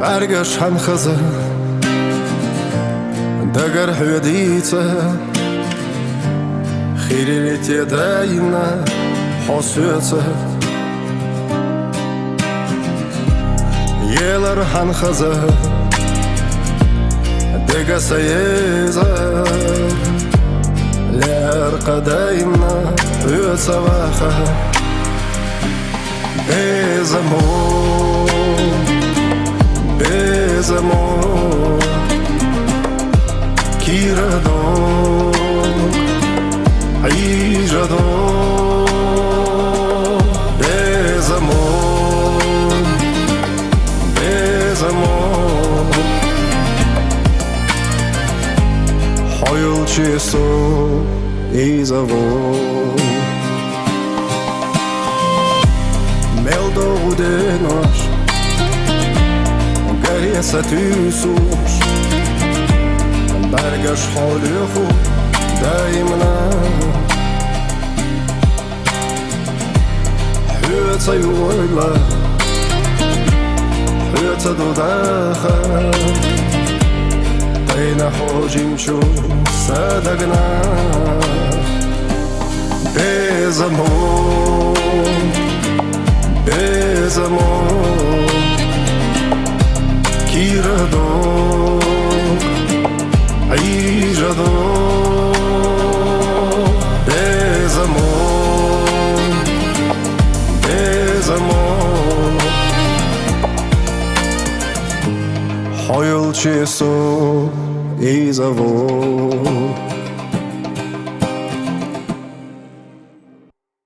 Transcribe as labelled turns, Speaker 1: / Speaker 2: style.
Speaker 1: برگشتن خزه دگر هدیته خیریت یدینه حسیته یلر هن خزه دگر سیزه لر قدیمه یوسه وخه Безамор Кирадок Айжадок Безамор Hayalçısı izavor Meldo denoş Gariyasa tüsüş Bergaş halühü daimna Hütsa yuyla Hütsa dudaha Dayna hocimçu sadagna Безамор Кирадок Айжадок Безамор Hayalçısı izavor